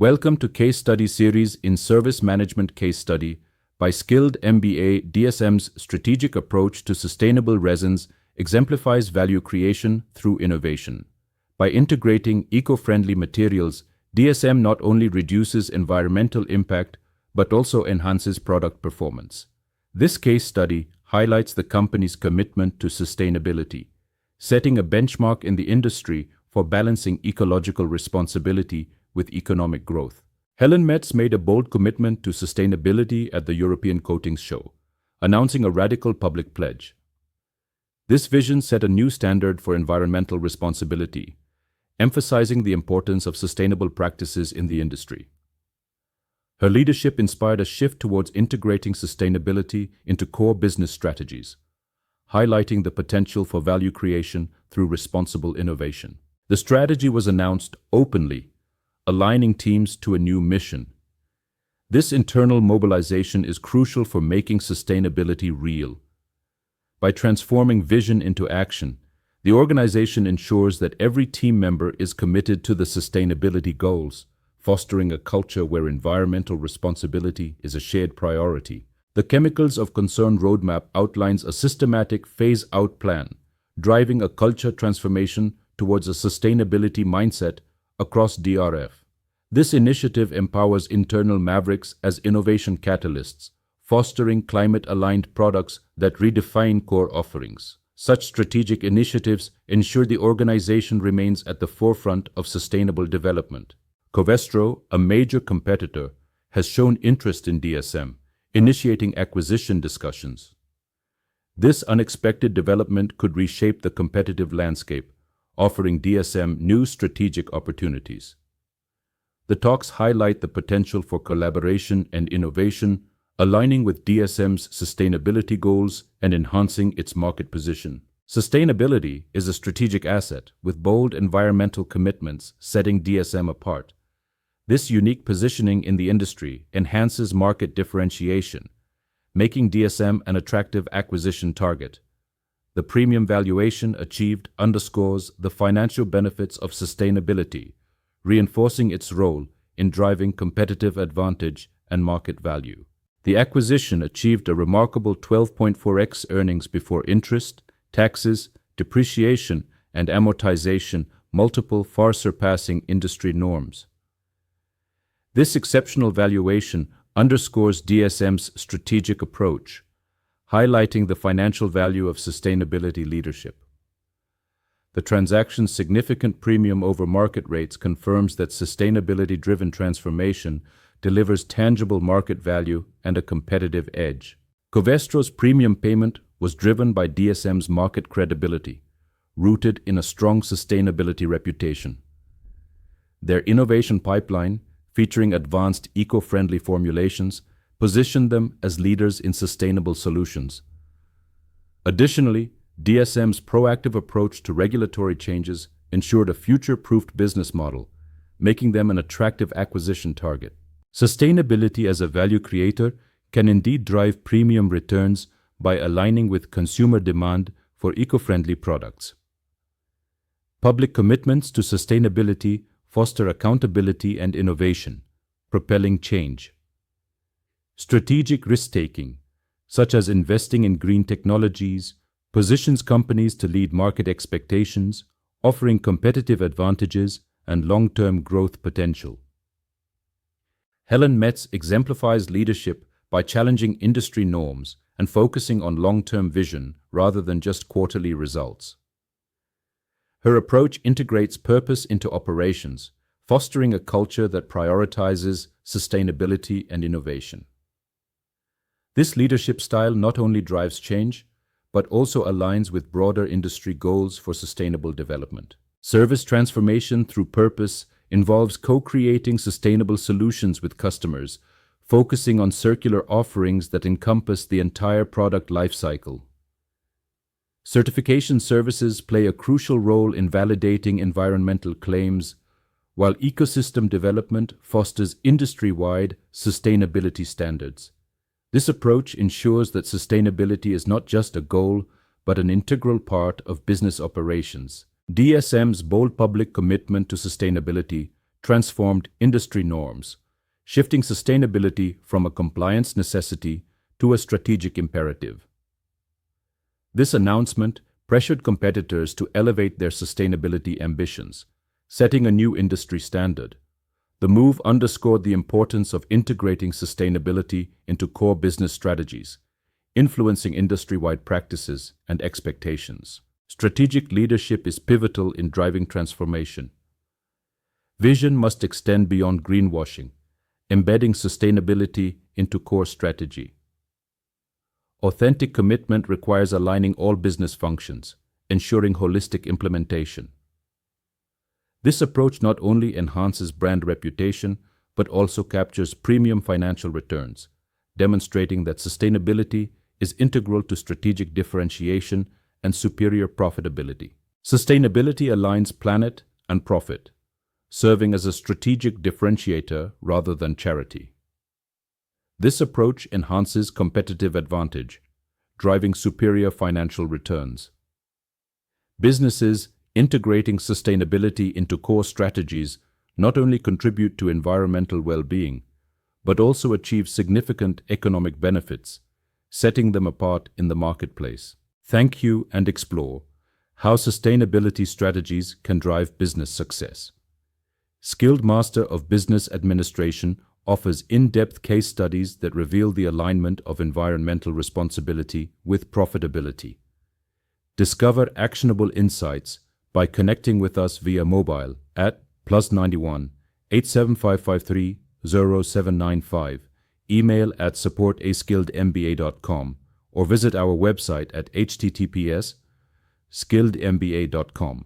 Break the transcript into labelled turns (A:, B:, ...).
A: Welcome to Case Study Series in Service Management Case Study by Skilled MBA. DSM's strategic approach to sustainable resins exemplifies value creation through innovation. By integrating eco-friendly materials, DSM not only reduces environmental impact but also enhances product performance. This case study highlights the company's commitment to sustainability, setting a benchmark in the industry for balancing ecological responsibility with economic growth. Helen Metz made a bold commitment to sustainability at the European Coatings Show, announcing a radical public pledge. This vision set a new standard for environmental responsibility, emphasizing the importance of sustainable practices in the industry. Her leadership inspired a shift towards integrating sustainability into core business strategies, highlighting the potential for value creation through responsible innovation. The strategy was announced openly, aligning teams to a new mission. This internal mobilization is crucial for making sustainability real. By transforming vision into action, the organization ensures that every team member is committed to the sustainability goals, fostering a culture where environmental responsibility is a shared priority. The Chemicals of Concern roadmap outlines a systematic phase-out plan, driving a culture transformation towards a sustainability mindset across DRF. This initiative empowers internal mavericks as innovation catalysts, fostering climate-aligned products that redefine core offerings. Such strategic initiatives ensure the organization remains at the forefront of sustainable development. Covestro, a major competitor, has shown interest in DSM, initiating acquisition discussions. This unexpected development could reshape the competitive landscape, offering DSM new strategic opportunities. The talks highlight the potential for collaboration and innovation, aligning with DSM's sustainability goals and enhancing its market position. Sustainability is a strategic asset, with bold environmental commitments setting DSM apart. This unique positioning in the industry enhances market differentiation, making DSM an attractive acquisition target. The premium valuation achieved underscores the financial benefits of sustainability, reinforcing its role in driving competitive advantage and market value. The acquisition achieved a remarkable 12.4x earnings before interest, taxes, depreciation, and amortization, multiple far surpassing industry norms. This exceptional valuation underscores DSM's strategic approach, highlighting the financial value of sustainability leadership. The transaction's significant premium over market rates confirms that sustainability-driven transformation delivers tangible market value and a competitive edge. Covestro's premium payment was driven by DSM's market credibility, rooted in a strong sustainability reputation. Their innovation pipeline, featuring advanced eco-friendly formulations, positioned them as leaders in sustainable solutions. Additionally, DSM's proactive approach to regulatory changes ensured a future-proofed business model, making them an attractive acquisition target. Sustainability as a value creator can indeed drive premium returns by aligning with consumer demand for eco-friendly products. Public commitments to sustainability foster accountability and innovation, propelling change. Strategic risk-taking, such as investing in green technologies, positions companies to lead market expectations, offering competitive advantages and long-term growth potential. Helen Metz exemplifies leadership by challenging industry norms and focusing on long-term vision rather than just quarterly results. Her approach integrates purpose into operations, fostering a culture that prioritizes sustainability and innovation. This leadership style not only drives change, but also aligns with broader industry goals for sustainable development. Service transformation through purpose involves co-creating sustainable solutions with customers, focusing on circular offerings that encompass the entire product lifecycle. Certification services play a crucial role in validating environmental claims, while ecosystem development fosters industry-wide sustainability standards. This approach ensures that sustainability is not just a goal, but an integral part of business operations. DSM's bold public commitment to sustainability transformed industry norms, shifting sustainability from a compliance necessity to a strategic imperative. This announcement pressured competitors to elevate their sustainability ambitions, setting a new industry standard. The move underscored the importance of integrating sustainability into core business strategies, influencing industry-wide practices and expectations. Strategic leadership is pivotal in driving transformation. Vision must extend beyond greenwashing, embedding sustainability into core strategy. Authentic commitment requires aligning all business functions, ensuring holistic implementation. This approach not only enhances brand reputation, but also captures premium financial returns, demonstrating that sustainability is integral to strategic differentiation and superior profitability. Sustainability aligns planet and profit, serving as a strategic differentiator rather than charity. This approach enhances competitive advantage, driving superior financial returns. Businesses integrating sustainability into core strategies not only contribute to environmental well-being, but also achieve significant economic benefits, setting them apart in the marketplace. Thank you and explore how sustainability strategies can drive business success. Skilled Master of Business Administration offers in-depth case studies that reveal the alignment of environmental responsibility with profitability. Discover actionable insights by connecting with us via mobile at +91 87553 0795, email at support@skilledmba.com, or visit our website at https://skilledmba.com.